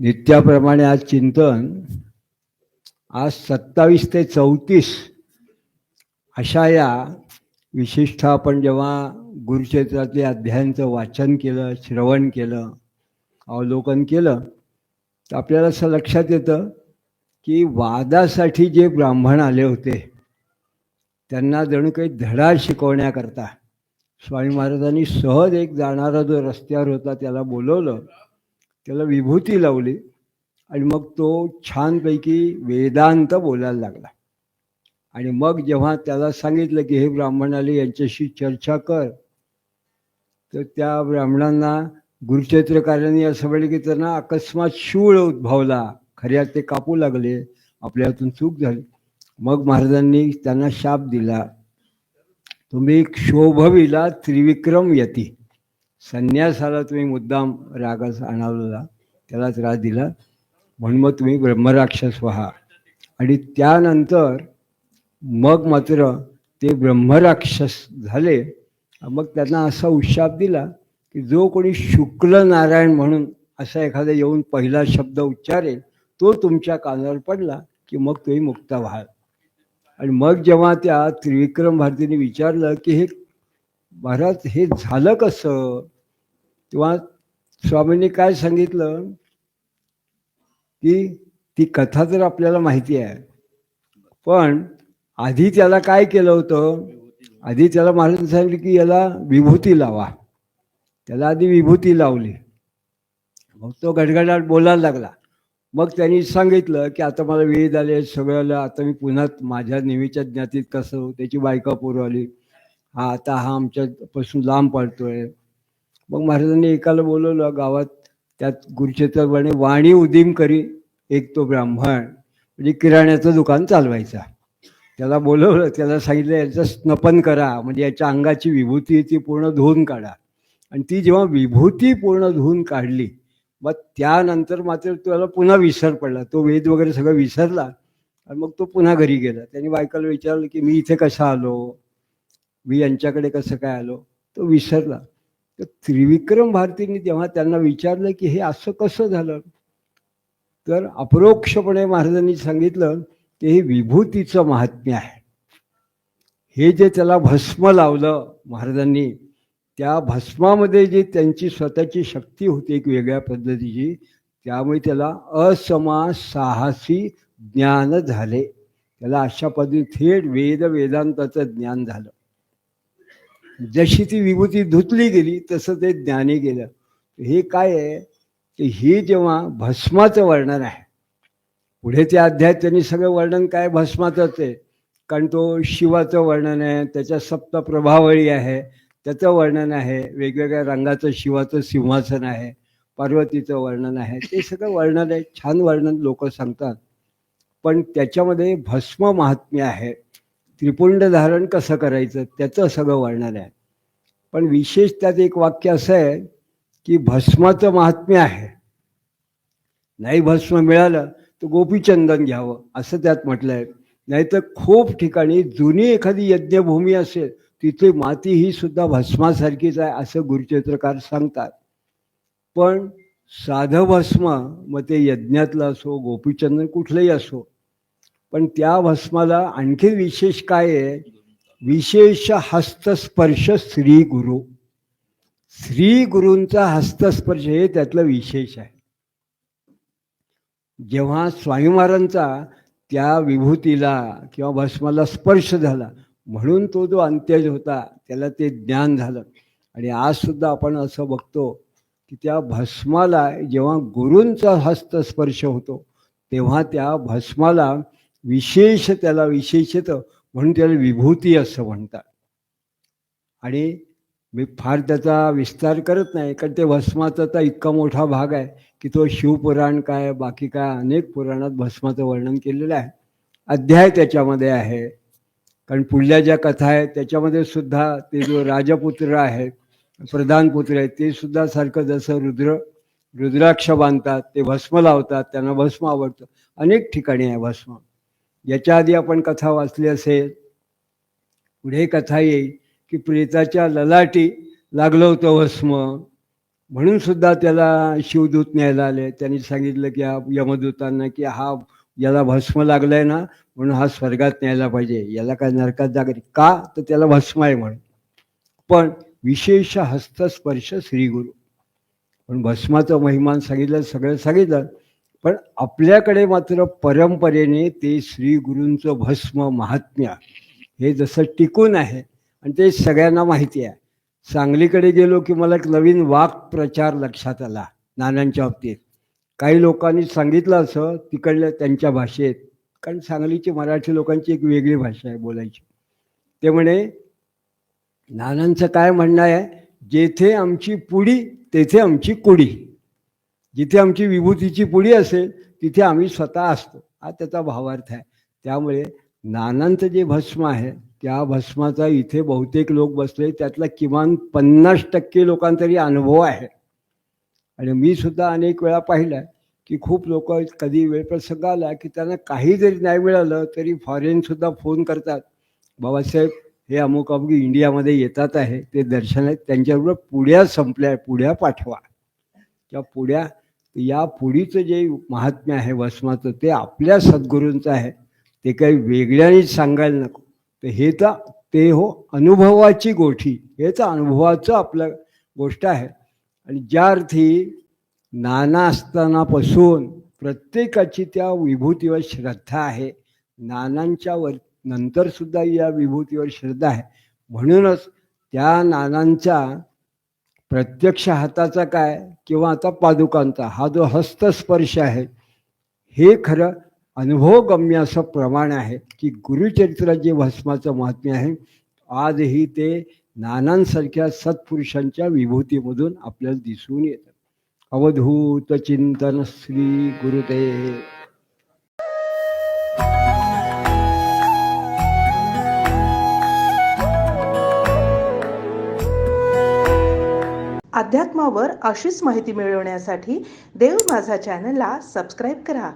नित्याप्रमाणे आज चिंतन, आज 27 ते 34 अशा या विशिष्ट आपण जेव्हा गुरुचरित्रातल्या अध्यायांचं वाचन केलं, श्रवण केलं, अवलोकन केलं, तर आपल्याला असं लक्षात येतं की वादासाठी जे ब्राह्मण आले होते त्यांना जणू काही धडा शिकवण्याकरता स्वामी महाराजांनी सहज एक जाणारा जो रस्त्यावर होता त्याला बोलवलं, त्याला विभूती लावली आणि मग तो छानपैकी वेदांत बोलायला लागला. आणि मग जेव्हा त्याला सांगितलं की हे ब्राह्मण आले, यांच्याशी चर्चा कर, तर त्या ब्राह्मणांना गुरुचरित्रकारांनी असं म्हणलं की त्यांना अकस्मात शूळ उद्भवला, खऱ्यात ते कापू लागले, आपल्या हातून चूक झाली. मग महाराजांनी त्यांना शाप दिला, तुम्ही क्षोभविला त्रिविक्रम यती, संन्यासाला तुम्ही मुद्दाम रागास आणवला, त्याला त्रास दिला, म्हणून मग तुम्ही ब्रह्मराक्षस व्हा. आणि त्यानंतर मग मात्र ते ब्रह्मराक्षस झाले. मग त्यांना असा उशाप दिला की जो कोणी शुक्ल नारायण म्हणून असा एखादा येऊन पहिला शब्द उच्चारेल तो तुमच्या कानावर पडला की मग तुम्ही मुक्त व्हाल. आणि मग जेव्हा त्या त्रिविक्रम भारतीने विचारलं की हे महाराज हे झालं कसं, तेव्हा स्वामींनी काय सांगितलं की ती कथा तर आपल्याला माहिती आहे, पण आधी त्याला काय केलं होतं, आधी त्याला महाराज सांगितलं की याला विभूती लावा. त्याला आधी विभूती लावली, मग तो गडगडाट बोलायला लागला. मग त्यांनी सांगितलं की आता मला वेळ आले, सगळ्याला आता मी पुन्हा माझ्या नेहमीच्या ज्ञातीत कसं हो, त्याची बायका पुरवली, आता हा आमच्यापासून लांब पडतोय. मग महाराजांनी एकाला बोलवलं गावात, त्यात गुरुक्षेत्राप्रमाणे वाणी उदीम करी एक तो ब्राह्मण, म्हणजे किराण्याचं दुकान चालवायचा. त्याला बोलवलं, त्याला सांगितलं याचं स्नपन करा, म्हणजे याच्या अंगाची विभूती ती पूर्ण धुवून काढा. आणि ती जेव्हा विभूती पूर्ण धुवून काढली, मग त्यानंतर मात्र त्याला पुन्हा विसर पडला, तो वेद वगैरे सगळं विसरला आणि मग तो पुन्हा घरी गेला. त्यांनी बायकाला विचारलं की मी इथे कसा आलो, मी यांच्याकडे कसं काय आलो, तो विसरला. तर त्रिविक्रम भारतींनी जेव्हा त्यांना विचारलं की हे असं कसं झालं, तर अपरोक्षपणे महाराजांनी सांगितलं की हे विभूतीचं महात्म्य आहे. हे जे त्याला भस्म लावलं महाराजांनी, त्या भस्मामध्ये जी त्यांची स्वतःची शक्ती होती एक वेगळ्या पद्धतीची, त्यामुळे त्याला साहसी ज्ञान झाले. त्याला अशा पद्धतीने थेट वेदांताचं ज्ञान झालं. जशी ती विभूती धुतली गेली तसं ते ज्ञानी गेलं. हे काय आहे की हे जेव्हा भस्माचं वर्णन आहे, पुढे त्या अध्यायात त्यांनी सगळं वर्णन काय भस्माचंच आहे, कारण तो शिवाचं वर्णन आहे, त्याच्या सप्त प्रभावळी आहे, त्याचं वर्णन आहे, वेगवेगळ्या रंगाचं शिवाचं सिंहासन आहे, पार्वतीचं वर्णन आहे, ते सगळं वर्णन आहे, छान वर्णन लोक सांगतात. पण त्याच्यामध्ये भस्म महात्म्य आहे, त्रिपुंड धारण कसं करायचं त्याचं सगळं वर्णन आहे. पण विशेष त्यात एक वाक्य असं आहे की भस्माचं महात्म्य आहे, नाही भस्म मिळालं तर गोपीचंदन घ्यावं असं त्यात म्हटलं आहे. नाहीतर खूप ठिकाणी जुनी एखादी यज्ञभूमी असेल तिथे माती ही सुद्धा भस्मासारखीच आहे असं गुरुचरित्रकार सांगतात. पण साधं भस्म, मग ते यज्ञातलं असो गोपीचंदन कुठलंही असो, पण त्या भस्माला आणखी विशेष काय आहे, विशेष हस्तस्पर्श श्री गुरु, श्री गुरूंचा हस्तस्पर्श हे त्यातलं विशेष आहे. जेव्हा स्वामी महाराजांचा त्या विभूतीला किंवा भस्माला स्पर्श झाला म्हणून तो जो अंत्यज होता त्याला ते ज्ञान झालं. आणि आज सुद्धा आपण असं बघतो की त्या भस्माला जेव्हा गुरूंचा हस्तस्पर्श होतो तेव्हा त्या भस्माला विशेष, त्याला विशेष येतं म्हणून त्याला विभूती असं म्हणतात. आणि मी फार त्याचा विस्तार करत नाही, कारण ते भस्माचा तर इतका मोठा भाग आहे की तो शिवपुराण काय बाकी काय अनेक पुराणात भस्माचं वर्णन केलेलं आहे, अध्याय त्याच्यामध्ये आहे. कारण पुढल्या ज्या कथा आहेत त्याच्यामध्ये सुद्धा ते जो राजपुत्र आहे, प्रधानपुत्र आहे, ते सुद्धा सारखं जसं रुद्राक्ष बांधतात, ते भस्म लावतात, त्यांना भस्म आवडतं, अनेक ठिकाणी आहे भस्म. याच्या आधी आपण कथा वाचली असेल, पुढे कथा येईल की प्रेताच्या ललाटी लागलं होतं भस्म, म्हणून सुद्धा त्याला शिवदूत न्यायला आले. त्यांनी सांगितलं की यमदूतांना की हा याला भस्म लागलाय ना, म्हणून हा स्वर्गात न्यायला पाहिजे, याला काय नरकात जागा का, तर त्याला भस्म आहे म्हणून. पण विशेष हस्तस्पर्श श्रीगुरु, पण भस्माचं महिमान सांगितलं, सगळं सांगितलं. पण आपल्याकडे मात्र परंपरेने ते श्री गुरूंचं भस्म महात्म्य हे जसं टिकून आहे आणि ते सगळ्यांना माहिती आहे. सांगलीकडे गेलो की मला एक नवीन वाक प्रचार लक्षात आला नानांच्या बाबतीत. काही लोकांनी सांगितलं असं तिकडल्या त्यांच्या भाषेत, कारण सांगलीची मराठी लोकांची एक वेगळी भाषा आहे बोलायची. ते म्हणे नानांचं काय म्हणणं आहे, जेथे आमची पुडी तेथे आमची कुडी. जिथे आमची विभूतीची पुडी असेल तिथे आम्ही स्वतः असतो, हा त्याचा भावार्थ आहे. त्यामुळे नानांचं जे भस्म आहे त्या भस्माचा इथे बहुतेक लोक बसले, त्यातला किमान 50% लोकांतरी अनुभव आहे. आणि मी सुद्धा अनेक वेळा पाहिलं आहे की खूप लोक कधी वेळ प्रसंग आला की त्यांना काही जरी नाही मिळालं तरी फॉरेनसुद्धा फोन करतात, बाबासाहेब हे अमुक अमुक इंडियामध्ये येतात आहे, ते दर्शन आहेत, त्यांच्याबरोबर पुड्या संपल्या, पुड्या पाठवा. त्या पुड्या, या पुडीचं जे महात्म्य आहे भस्माचं ते आपल्या सद्गुरूंचं आहे, ते काही वेगळ्यानेच सांगायला नको. तर हे तर ते हो अनुभवाची गोष्टी, हेच अनुभवाचं आपलं गोष्ट आहे. आणि ज्या अर्थी नाना असतानापासून प्रत्येकाची त्या विभूतीवर श्रद्धा आहे, नानांच्या नंतरसुद्धा या विभूतीवर श्रद्धा आहे. म्हणूनच त्या नानांचा प्रत्यक्ष हाताचा काय किंवा आता पादुकांचा हा जो हस्तस्पर्श आहे हे खरं अनुभवगम्य असं प्रमाण आहे की गुरुचरित्रात जे भस्माचं महात्म्य आहे आजही ते नानांसारख्या सत्पुरुषांच्या विभूतीमधून आपल्याला दिसून येतं. अवधूत चिंतन श्री गुरुदेव. अध्यात्मावर अशीच माहिती मिळवण्यासाठी देव माझा चॅनलला सबस्क्राईब करा